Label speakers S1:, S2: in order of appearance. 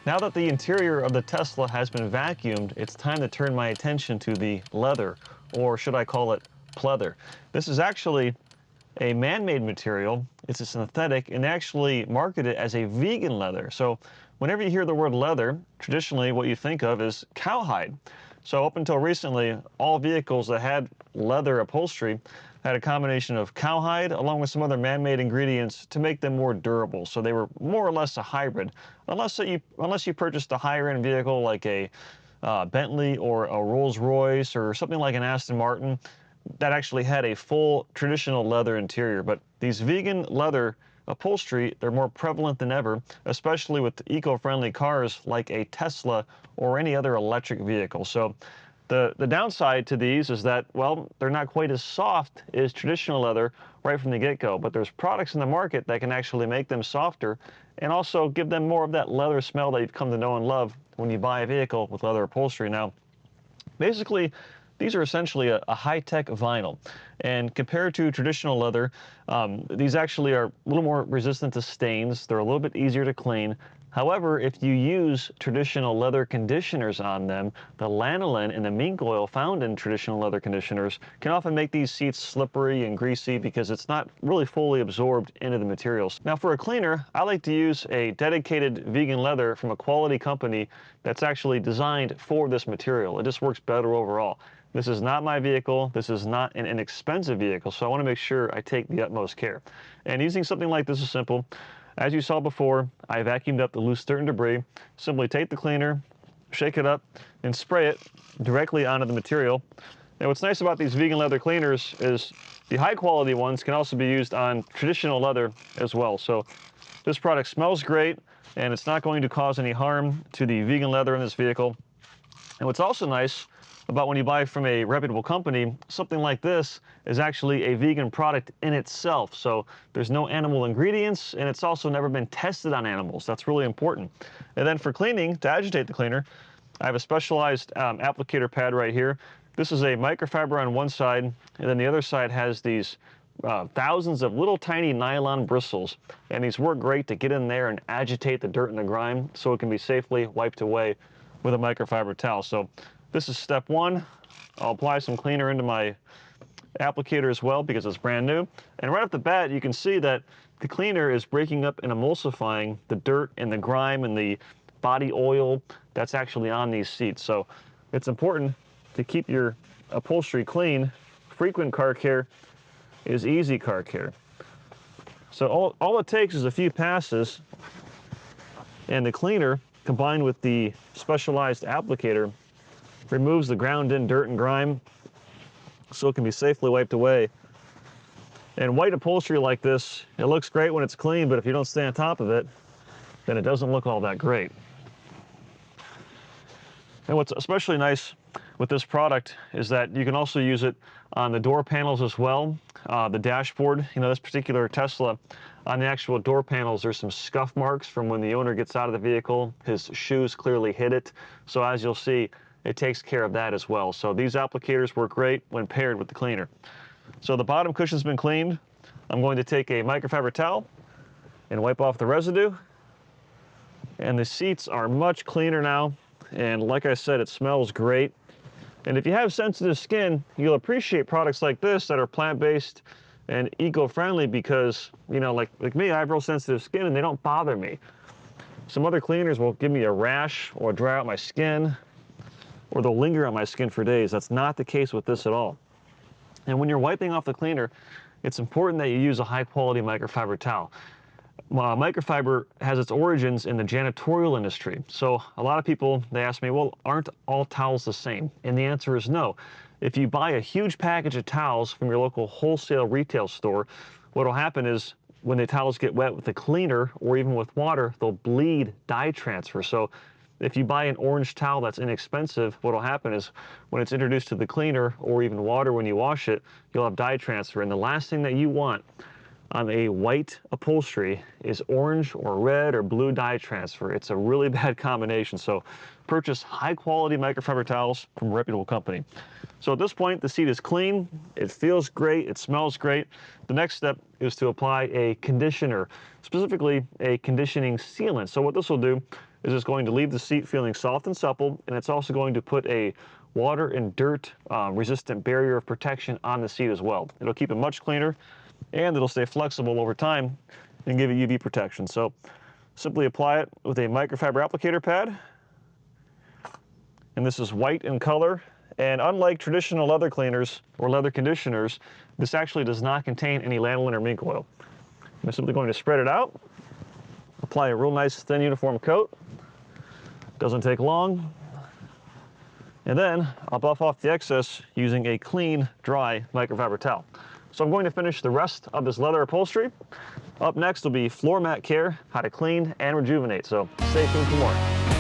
S1: Now that the interior of the Tesla has been vacuumed, it's time to turn my attention to the leather, or should I call it pleather. This is actually a man-made material. It's a synthetic, and they actually market it as a vegan leather. So whenever you hear the word leather, traditionally what you think of is cowhide. So up until recently, all vehicles that had leather upholstery had a combination of cowhide along with some other man-made ingredients to make them more durable. So they were more or less a hybrid, unless you purchased a higher-end vehicle like a Bentley or a Rolls-Royce or something like an Aston Martin that actually had a full traditional leather interior. But these vegan leather upholstery, they're more prevalent than ever, especially with eco-friendly cars like a Tesla or any other electric vehicle. So the downside to these is that, well, they're not quite as soft as traditional leather right from the get-go, but there's products in the market that can actually make them softer and also give them more of that leather smell that you've come to know and love when you buy a vehicle with leather upholstery. Now, basically, these are essentially a high-tech vinyl, and compared to traditional leather, these actually are a little more resistant to stains. They're a little bit easier to clean. However, if you use traditional leather conditioners on them, the lanolin and the mink oil found in traditional leather conditioners can often make these seats slippery and greasy because it's not really fully absorbed into the materials. Now, for a cleaner, I like to use a dedicated vegan leather from a quality company that's actually designed for this material. It just works better overall. This is not my vehicle. This is not an inexpensive vehicle, so I want to make sure I take the utmost care. And using something like this is simple. As you saw before, I vacuumed up the loose dirt and debris. Simply take the cleaner, shake it up, and spray it directly onto the material. And what's nice about these vegan leather cleaners is the high quality ones can also be used on traditional leather as well. So this product smells great, and it's not going to cause any harm to the vegan leather in this vehicle. And what's also nice about when you buy from a reputable company, something like this is actually a vegan product in itself. So there's no animal ingredients, and it's also never been tested on animals. That's really important. And then for cleaning, to agitate the cleaner, I have a specialized applicator pad right here. This is a microfiber on one side, and then the other side has these thousands of little tiny nylon bristles, and these work great to get in there and agitate the dirt and the grime so it can be safely wiped away with a microfiber towel. So this is step one. I'll apply some cleaner into my applicator as well because it's brand new. And right off the bat, you can see that the cleaner is breaking up and emulsifying the dirt and the grime and the body oil that's actually on these seats. So it's important to keep your upholstery clean. Frequent car care is easy car care. So all it takes is a few passes, and the cleaner combined with the specialized applicator removes the ground-in dirt and grime so it can be safely wiped away. And white upholstery like this, it looks great when it's clean, but if you don't stay on top of it, then it doesn't look all that great. And what's especially nice with this product is that you can also use it on the door panels as well. The dashboard, this particular Tesla, on the actual door panels, there's some scuff marks from when the owner gets out of the vehicle. His shoes clearly hit it. So as you'll see, it takes care of that as well. So these applicators work great when paired with the cleaner. So the bottom cushion's been cleaned. I'm going to take a microfiber towel and wipe off the residue. And the seats are much cleaner now. And like I said, it smells great. And if you have sensitive skin, you'll appreciate products like this that are plant-based and eco-friendly because, like me, I have real sensitive skin and they don't bother me. Some other cleaners will give me a rash or dry out my skin, or they'll linger on my skin for days. That's not the case with this at all. And when you're wiping off the cleaner, it's important that you use a high-quality microfiber towel. Microfiber has its origins in the janitorial industry. So a lot of people, they ask me, well, aren't all towels the same? And the answer is no. If you buy a huge package of towels from your local wholesale retail store, what will happen is when the towels get wet with the cleaner or even with water, they'll bleed dye transfer. So if you buy an orange towel that's inexpensive, what will happen is when it's introduced to the cleaner or even water when you wash it, you'll have dye transfer. And the last thing that you want on a white upholstery is orange or red or blue dye transfer. It's a really bad combination. So purchase high quality microfiber towels from a reputable company. So at this point, the seat is clean, it feels great, it smells great. The next step is to apply a conditioner, specifically a conditioning sealant. So what this will do is it's going to leave the seat feeling soft and supple, and it's also going to put a water and dirt resistant barrier of protection on the seat as well. It'll keep it much cleaner, and it'll stay flexible over time and give you UV protection. So simply apply it with a microfiber applicator pad, and this is white in color. And unlike traditional leather cleaners or leather conditioners, this actually does not contain any lanolin or mink oil. I'm simply going to spread it out, apply a real nice thin uniform coat. Doesn't take long. And then I'll buff off the excess using a clean, dry microfiber towel. So I'm going to finish the rest of this leather upholstery. Up next will be floor mat care, how to clean and rejuvenate. So stay tuned for more.